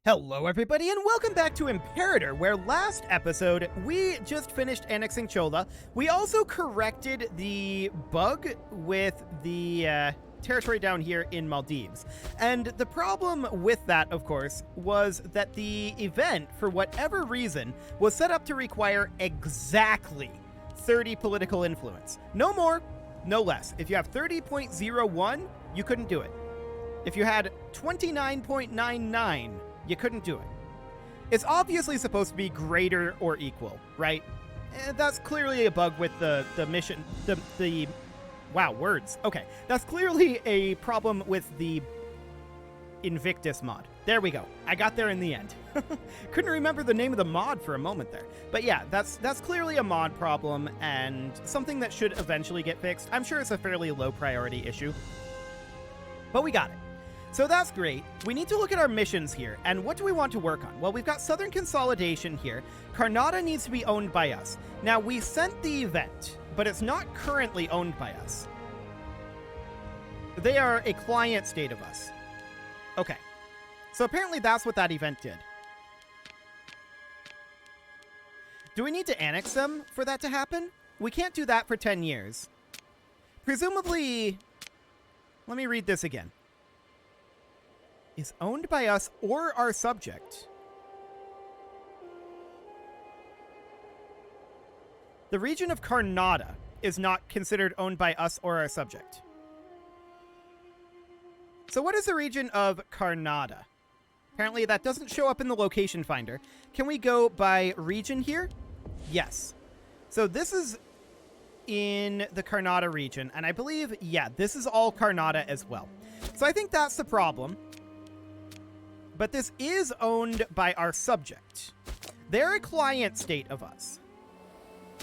Hello everybody and welcome back to Imperator, where last episode we just finished annexing Chola. We also corrected the bug with the territory down here in Maldives. And the problem with that, of course, was that the event, for whatever reason, was set up to require exactly 30 political influence. No more, no less. If you have 30.01, you couldn't do it. If you had 29.99, you couldn't do it. It's obviously supposed to be greater or equal, right? That's clearly a bug with the mission, wow, words. Okay, that's clearly a problem with the Invictus mod. There we go. I got there in the end. Couldn't remember the name of the mod for a moment there. But yeah, that's clearly a mod problem and something that should eventually get fixed. I'm sure it's a fairly low priority issue, but we got it. So that's great. We need to look at our missions here, and what do we want to work on? Well, we've got Southern Consolidation here. Karnataka needs to be owned by us. Now, we sent the event, but it's not currently owned by us. They are a client state of us. Okay. So apparently that's what that event did. Do we need to annex them for that to happen? We can't do that for 10 years. Presumably... Let me read this again. Is owned by us or our subject. The region of Karnataka is not considered owned by us or our subject. So what is the region of Karnataka? Apparently that doesn't show up in the location finder. Can we go by region here? Yes. So this is in the Karnataka region, and I believe, yeah, this is all Karnataka as well. So I think that's the problem. But this is owned by our subject. They're a client state of us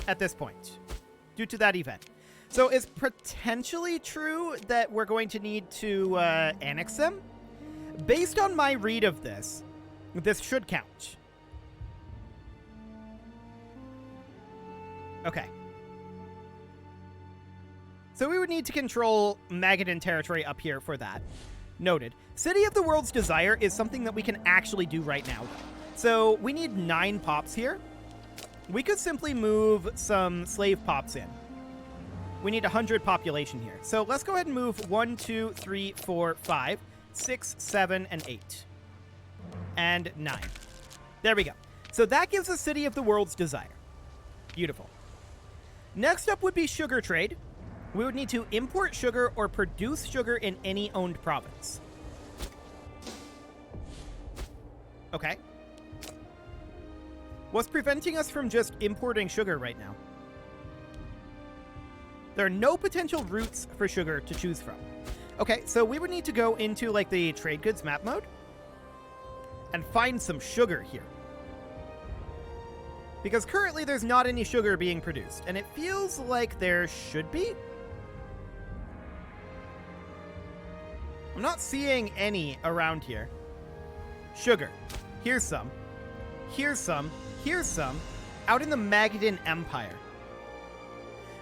at this point, due to that event. So it's potentially true that we're going to need to annex them. Based on my read of this, this should count. Okay. So we would need to control Magadan territory up here for that. Noted. City of the World's Desire is something that we can actually do right now. So we need 9 pops here. We could simply move some slave pops in. We need 100 population here. So let's go ahead and move 1, 2, 3, 4, 5, 6, 7, and 8. And 9. There we go. So that gives us City of the World's Desire. Beautiful. Next up would be sugar trade. We would need to import sugar or produce sugar in any owned province. Okay. What's preventing us from just importing sugar right now? There are no potential routes for sugar to choose from. Okay, so we would need to go into like the trade goods map mode and find some sugar here. Because currently there's not any sugar being produced, and it feels like there should be. I'm not seeing any around here. Sugar. Here's some. Here's some. Here's some. Out in the Magadan Empire.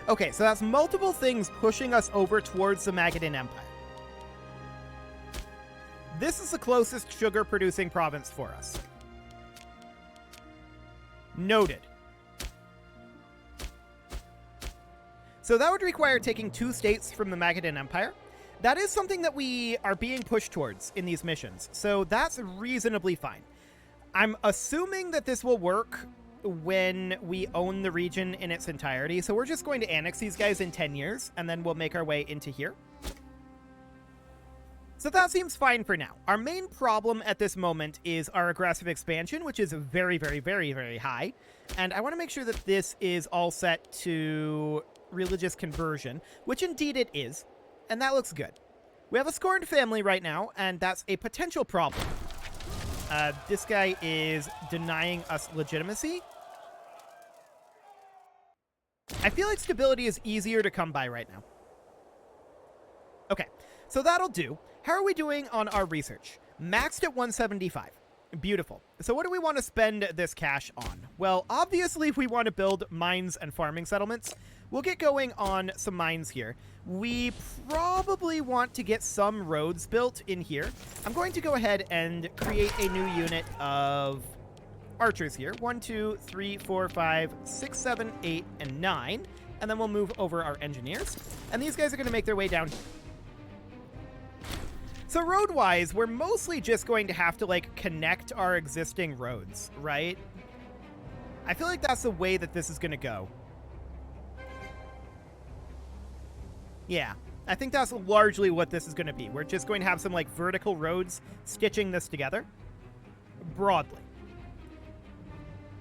Okay, so that's multiple things pushing us over towards the Magadan Empire. This is the closest sugar-producing province for us. Noted. So that would require taking 2 states from the Magadan Empire. That is something that we are being pushed towards in these missions, so that's reasonably fine. I'm assuming that this will work when we own the region in its entirety, so we're just going to annex these guys in 10 years, and then we'll make our way into here. So that seems fine for now. Our main problem at this moment is our aggressive expansion, which is very, very, very, very high, and I want to make sure that this is all set to religious conversion, which indeed it is. And that looks good. We have a scorned family right now, and that's a potential problem. This guy is denying us legitimacy. I feel like stability is easier to come by right now. Okay, so that'll do. How are we doing on our research? Maxed at 175. Beautiful. So what do we want to spend this cash on? Well, obviously we want to build mines and farming settlements. We'll get going on some mines here. We probably want to get some roads built in here. I'm going to go ahead and create a new unit of archers here. 1, 2, 3, 4, 5, 6, 7, 8, and 9. And then we'll move over our engineers. And these guys are going to make their way down. So road-wise, we're mostly just going to have to, like, connect our existing roads, right? I feel like that's the way that this is going to go. Yeah, I think that's largely what this is going to be. We're just going to have some, like, vertical roads stitching this together broadly.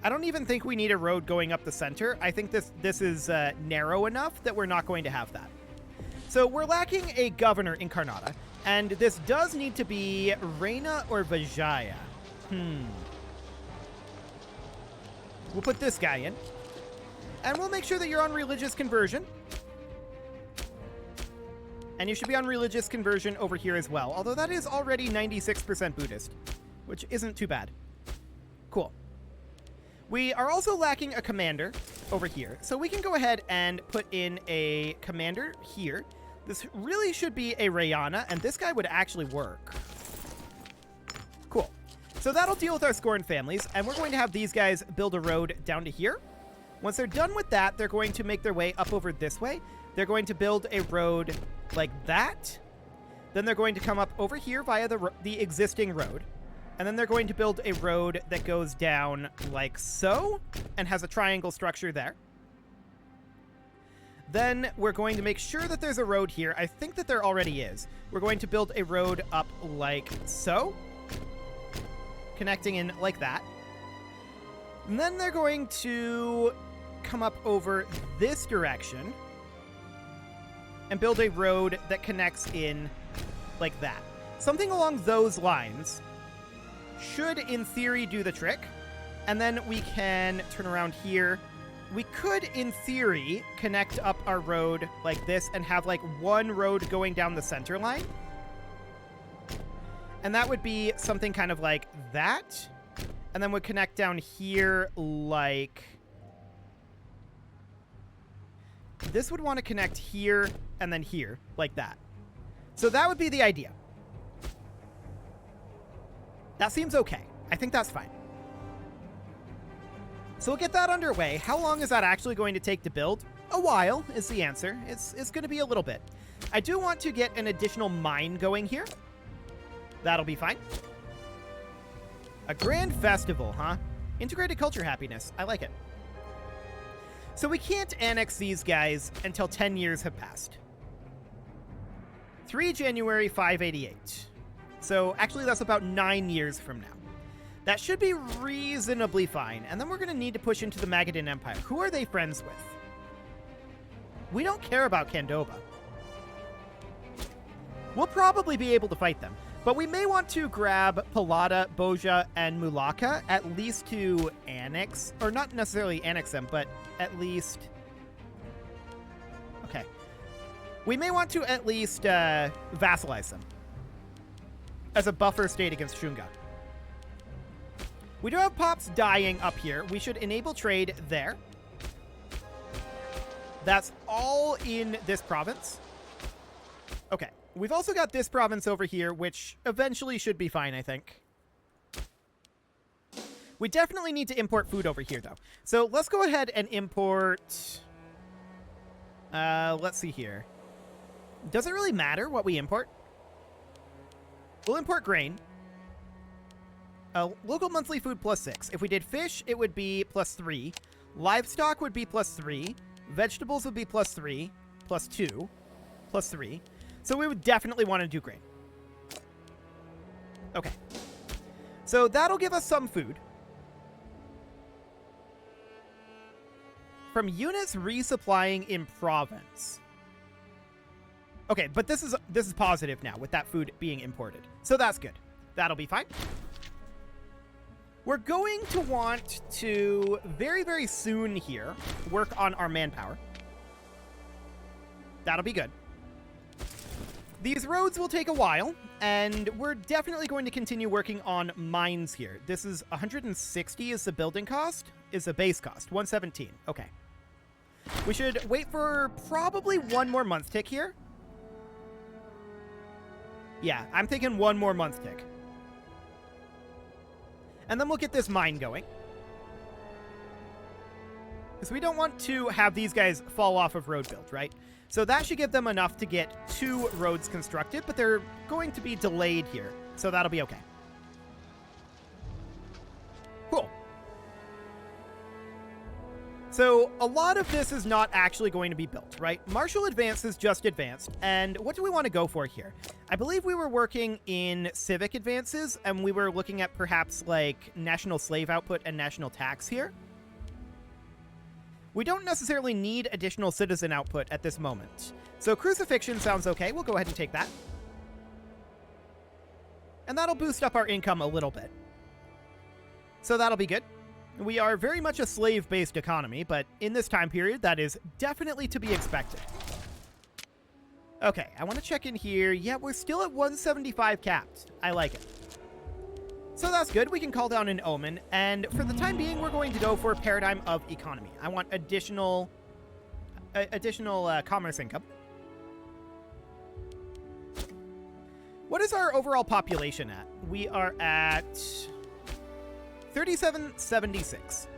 I don't even think we need a road going up the center. I think this is narrow enough that we're not going to have that. So we're lacking a governor in Karnata. And this does need to be Reina or Vijaya. We'll put this guy in. And we'll make sure that you're on religious conversion. And you should be on religious conversion over here as well. Although that is already 96% Buddhist, which isn't too bad. Cool. We are also lacking a commander over here. So we can go ahead and put in a commander here. This really should be a Rayana, and this guy would actually work. Cool. So that'll deal with our Scorn families, and we're going to have these guys build a road down to here. Once they're done with that, they're going to make their way up over this way. They're going to build a road like that. Then they're going to come up over here via the existing road. And then they're going to build a road that goes down like so, and has a triangle structure there. Then we're going to make sure that there's a road here. I think that there already is. We're going to build a road up like so, connecting in like that. And then they're going to come up over this direction and build a road that connects in like that. Something along those lines should, in theory, do the trick. And then we can turn around here. We could, in theory, connect up our road like this and have, like, one road going down the center line. And that would be something kind of like that. And then would connect down here like... This would want to connect here and then here, like that. So that would be the idea. That seems okay. I think that's fine. So we'll get that underway. How long is that actually going to take to build? A while is the answer. It's going to be a little bit. I do want to get an additional mine going here. That'll be fine. A grand festival, huh? Integrated culture happiness. I like it. So we can't annex these guys until 10 years have passed. 3 January 588. So actually that's about 9 years from now. That should be reasonably fine. And then we're going to need to push into the Magadan Empire. Who are they friends with? We don't care about Candoba. We'll probably be able to fight them. But we may want to grab Palada, Boja, and Mulaka, at least to annex. Or not necessarily annex them, but at least... Okay. We may want to at least vassalize them as a buffer state against Shunga. We do have Pops dying up here. We should enable trade there. That's all in this province. Okay. We've also got this province over here, which eventually should be fine, I think. We definitely need to import food over here, though. So let's go ahead and import... let's see here. Does it really matter what we import? We'll import grain. Local monthly food +6. If we did fish, it would be +3. Livestock would be +3. Vegetables would be +3. +2. +3. So we would definitely want to do grain. Okay. So that'll give us some food. From units resupplying in province. Okay, but this is positive now with that food being imported. So that's good. That'll be fine. We're going to want to, very, very soon here, work on our manpower. That'll be good. These roads will take a while, and we're definitely going to continue working on mines here. This is 160 is the building cost, is the base cost, 117. Okay. We should wait for probably one more month tick here. Yeah, I'm thinking one more month tick. And then we'll get this mine going. Because we don't want to have these guys fall off of road build, right? So that should give them enough to get 2 roads constructed, but they're going to be delayed here. So that'll be okay. Cool. So a lot of this is not actually going to be built, right? Martial advances just advanced. And what do we want to go for here? I believe we were working in civic advances, and we were looking at perhaps like national slave output and national tax here. We don't necessarily need additional citizen output at this moment. So crucifixion sounds okay. We'll go ahead and take that. And that'll boost up our income a little bit. So that'll be good. We are very much a slave-based economy, but in this time period, that is definitely to be expected. Okay, I want to check in here. Yeah, we're still at 175 capped. I like it. So that's good. We can call down an omen. And for the time being, we're going to go for paradigm of economy. I want additional commerce income. What is our overall population at? We are at 3776.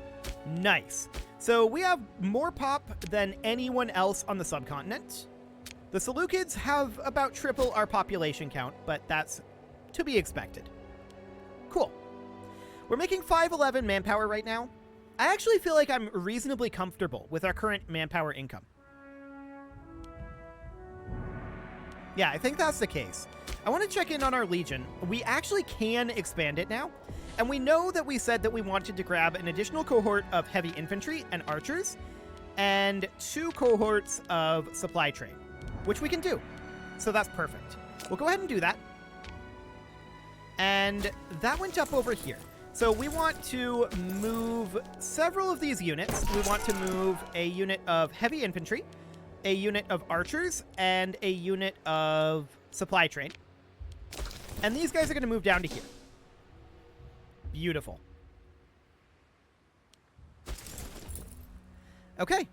Nice. So we have more pop than anyone else on the subcontinent. The Seleucids have about triple our population count, but that's to be expected. Cool. We're making 511 manpower right now. I actually feel like I'm reasonably comfortable with our current manpower income. Yeah, I think that's the case. I want to check in on our Legion. We actually can expand it now. And we know that we said that we wanted to grab an additional cohort of heavy infantry and archers and 2 cohorts of supply train, which we can do. So that's perfect. We'll go ahead and do that. And that went up over here. So we want to move several of these units. We want to move a unit of heavy infantry, a unit of archers, and a unit of supply train. And these guys are going to move down to here. Beautiful. Okay.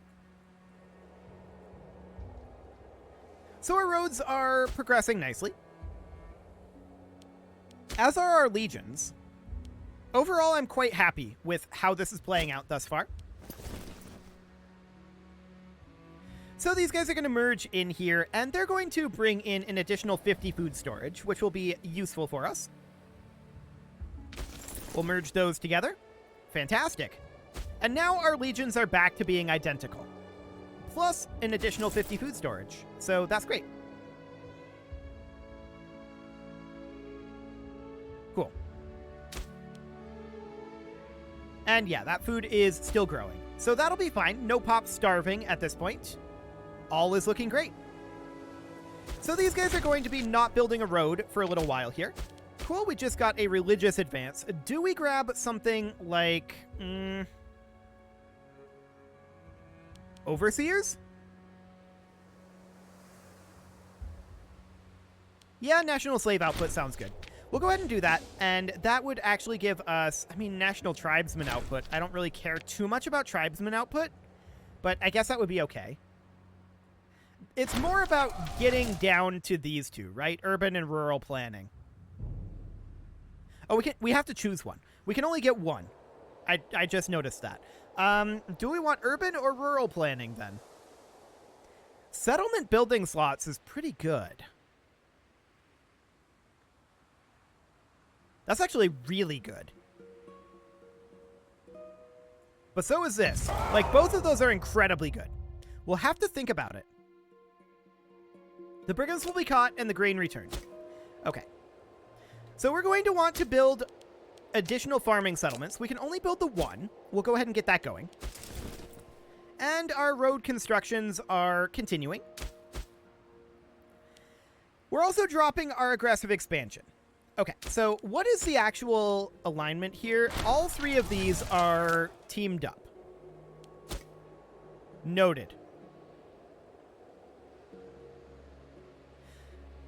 So our roads are progressing nicely, as are our legions. Overall, I'm quite happy with how this is playing out thus far. So these guys are going to merge in here, and they're going to bring in an additional 50 food storage, which will be useful for us. We'll merge those together. Fantastic. And now our legions are back to being identical, plus an additional 50 food storage. So that's great. Cool. And yeah, that food is still growing. So that'll be fine. No pop starving at this point. All is looking great. So these guys are going to be not building a road for a little while here. Cool, we just got a religious advance. Do we grab something like... overseers? Yeah, national slave output sounds good. We'll go ahead and do that, and that would actually give us, I mean, national tribesman output. I don't really care too much about tribesman output, but I guess that would be okay. It's more about getting down to these two, right? Urban and rural planning. Oh, we have to choose one. We can only get one. I just noticed that. Do we want urban or rural planning then? Settlement building slots is pretty good. That's actually really good. But so is this. Like, both of those are incredibly good. We'll have to think about it. The brigands will be caught and the grain returned. Okay. So we're going to want to build additional farming settlements. We can only build the one. We'll go ahead and get that going. And our road constructions are continuing. We're also dropping our aggressive expansion. Okay, so what is the actual alignment here? All 3 of these are teamed up. Noted.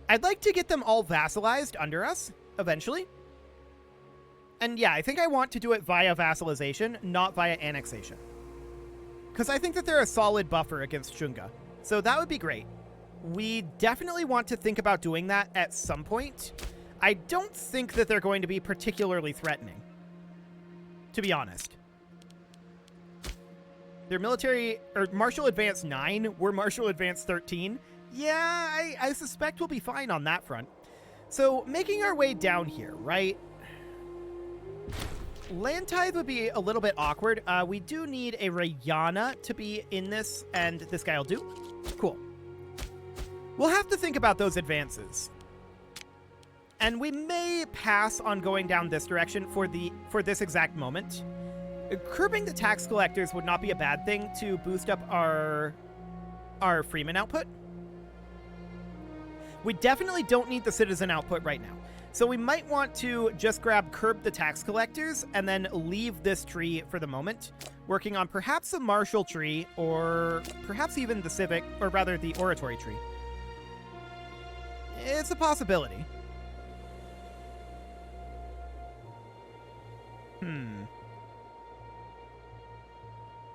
I'd like to get them all vassalized under us, eventually. And yeah, I think I want to do it via vassalization, not via annexation. Because I think that they're a solid buffer against Shunga. So that would be great. We definitely want to think about doing that at some point. I don't think that they're going to be particularly threatening, to be honest. They're military, or martial advance 9, we're martial advance 13. Yeah, I suspect we'll be fine on that front. So making our way down here, right? Land Tithe would be a little bit awkward. We do need a Rayana to be in this, and this guy will do. Cool. We'll have to think about those advances. And we may pass on going down this direction for this exact moment. Curbing the tax collectors would not be a bad thing to boost up our freeman output. We definitely don't need the citizen output right now. So we might want to just curb the tax collectors and then leave this tree for the moment, working on perhaps a martial tree or perhaps even the civic, or rather the oratory tree. It's a possibility.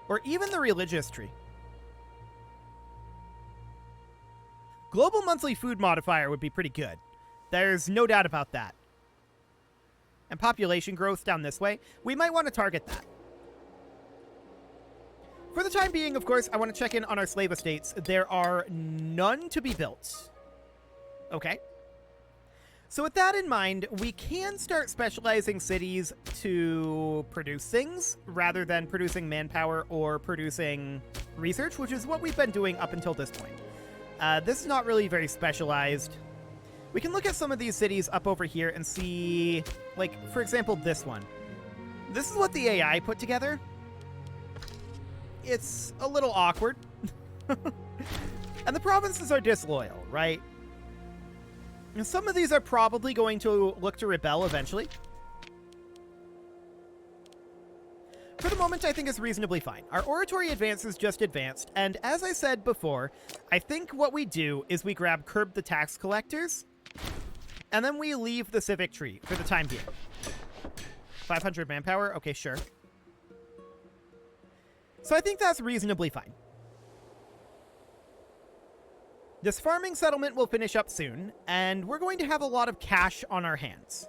Or even the religious tree. Global monthly food modifier would be pretty good. There's no doubt about that. And population growth down this way, we might want to target that. For the time being, of course, I want to check in on our slave estates. There are none to be built. Okay. So with that in mind, we can start specializing cities to produce things rather than producing manpower or producing research, which is what we've been doing up until this point. This is not really very specialized. We can look at some of these cities up over here and see, like, for example, this one. This is what the AI put together. It's a little awkward. And the provinces are disloyal, right? And some of these are probably going to look to rebel eventually. For the moment, I think it's reasonably fine. Our oratory advances just advanced, and as I said before, I think what we do is we curb the tax collectors, and then we leave the civic tree for the time being. 500 manpower? Okay, sure. So I think that's reasonably fine. This farming settlement will finish up soon, and we're going to have a lot of cash on our hands.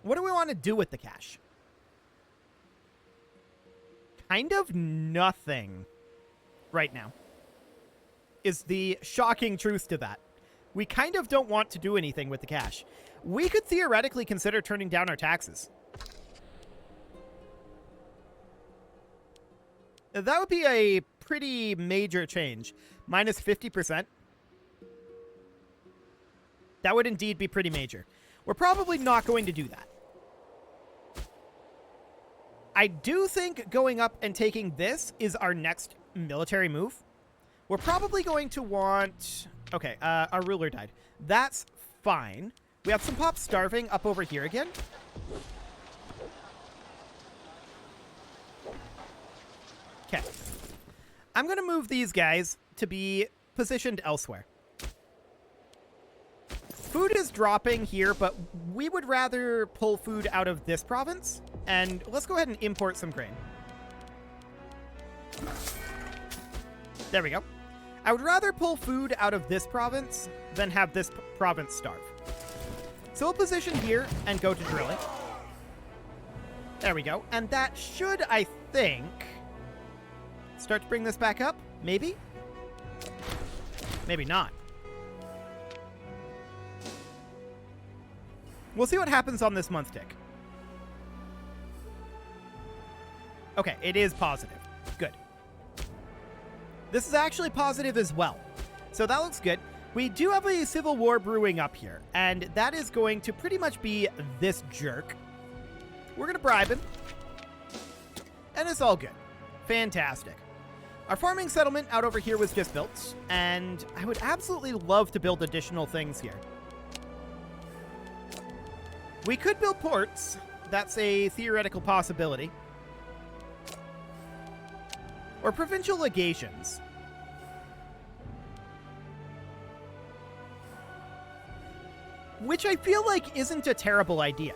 What do we want to do with the cash? Kind of nothing right now is the shocking truth to that. We kind of don't want to do anything with the cash. We could theoretically consider turning down our taxes. That would be a pretty major change. Minus 50%. That would indeed be pretty major. We're probably not going to do that. I do think going up and taking this is our next military move. We're probably going to want... Okay, our ruler died. That's fine. We have some pops starving up over here again. Okay. I'm going to move these guys to be positioned elsewhere. Food is dropping here, but we would rather pull food out of this province. And let's go ahead and import some grain. There we go. I would rather pull food out of this province than have this province starve. So we'll position here and go to drilling. There we go. And that should, I think, start to bring this back up. Maybe? Maybe not. We'll see what happens on this month tick. Okay, it is positive. Good. This is actually positive as well. So that looks good. We do have a civil war brewing up here, and that is going to pretty much be this jerk. We're going to bribe him. And it's all good. Fantastic. Our farming settlement out over here was just built, and I would absolutely love to build additional things here. We could build ports. That's a theoretical possibility. Or provincial legations. which I feel like isn't a terrible idea.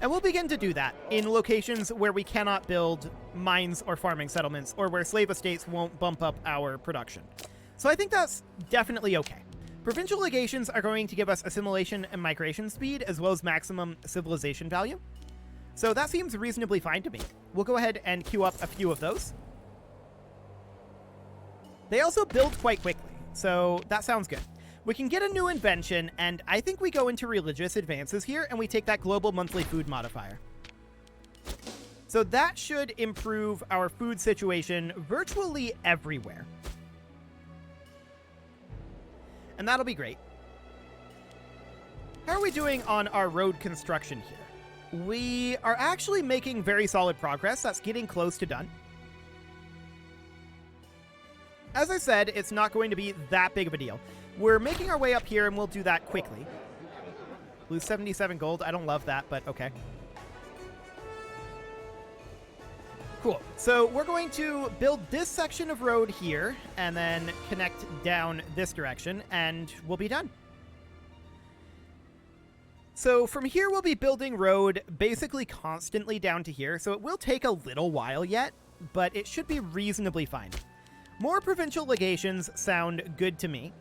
And we'll begin to do that in locations where we cannot build mines or farming settlements, or where slave estates won't bump up our production. So I think that's definitely okay. Provincial legations are going to give us assimilation and migration speed, as well as maximum civilization value. So that seems reasonably fine to me. We'll go ahead and queue up a few of those. They also build quite quickly, so that sounds good. We can get a new invention, and I think we go into religious advances here, and we take that global monthly food modifier. So that should improve our food situation virtually everywhere. And that'll be great. How are we doing on our road construction here? We are actually making very solid progress. That's getting close to done. As I said, it's not going to be that big of a deal. We're making our way up here, and we'll do that quickly. Lose 77 gold. I don't love that, but okay. Cool. So we're going to build this section of road here, and then connect down this direction, and we'll be done. So from here, we'll be building road basically constantly down to here, so it will take a little while yet, but it should be reasonably fine. More provincial legations sound good to me.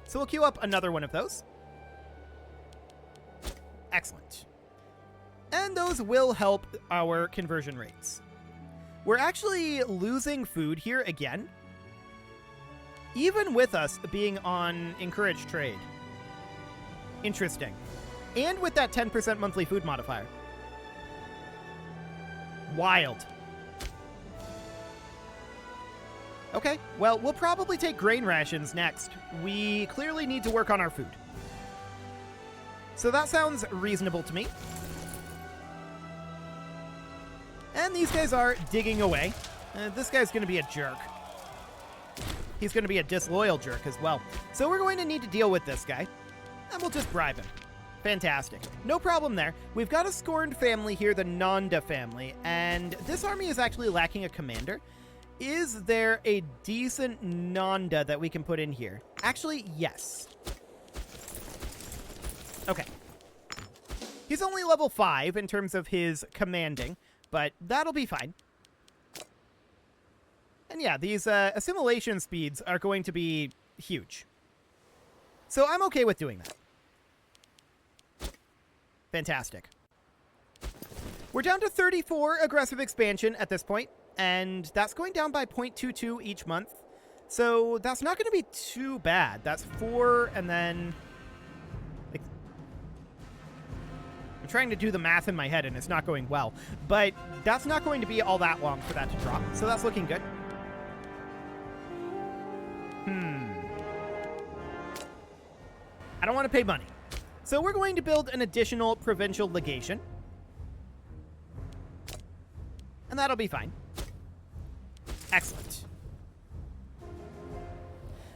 So we'll queue up another one of those. Excellent. And those will help our conversion rates. We're actually losing food here again, even with us being on encouraged trade. Interesting. And with that 10% monthly food modifier. Wild. Okay, well, we'll probably take grain rations next. We clearly need to work on our food. So that sounds reasonable to me. And these guys are digging away. This guy's going to be a jerk. He's going to be a disloyal jerk as well. So we're going to need to deal with this guy. And we'll just bribe him. Fantastic. No problem there. We've got a scorned family here, the Nanda family. And this army is actually lacking a commander. Is there a decent Nanda that we can put in here? Actually, yes. Okay. He's only level 5 in terms of his commanding, but that'll be fine. And yeah, these assimilation speeds are going to be huge. So I'm okay with doing that. Fantastic. We're down to 34 aggressive expansion at this point, and that's going down by 0.22 each month. So that's not going to be too bad. That's 4, and then... I'm trying to do the math in my head, and it's not going well. But that's not going to be all that long for that to drop. So that's looking good. I don't want to pay money. So we're going to build an additional provincial legation. And that'll be fine. Excellent.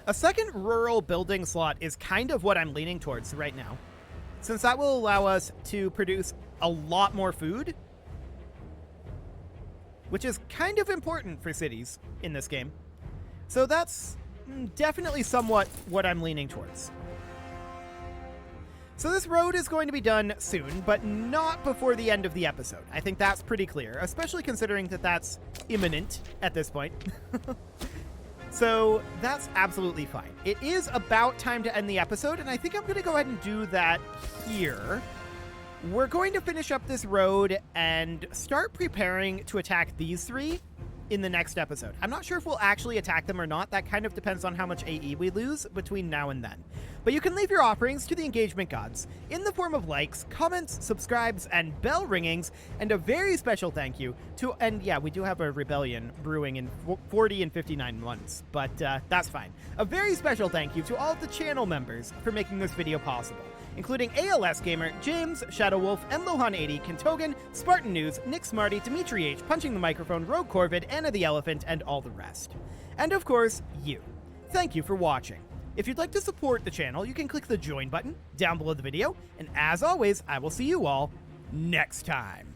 A second rural building slot is kind of what I'm leaning towards right now, since that will allow us to produce a lot more food, which is kind of important for cities in this game. So that's definitely somewhat what I'm leaning towards. So this road is going to be done soon, but not before the end of the episode. I think that's pretty clear, especially considering that that's imminent at this point. So that's absolutely fine. It is about time to end the episode, and I think I'm going to go ahead and do that here. We're going to finish up this road and start preparing to attack these three in the next episode. I'm not sure if we'll actually attack them or not. That kind of depends on how much AE we lose between now and then. But you can leave your offerings to the engagement gods in the form of likes, comments, subscribes, and bell ringings, and a very special thank you to, and yeah, we do have a rebellion brewing in 40 and 59 months, but that's fine. A very special thank you to all of the channel members for making this video possible, including ALS Gamer, James, Shadow Wolf, and Lohan80, Kentogan, Spartan News, Nick Smarty, Dimitri H, Punching the Microphone, Rogue Corvid, Anna the Elephant, and all the rest. And of course, you. Thank you for watching. If you'd like to support the channel, you can click the join button down below the video, and as always, I will see you all next time.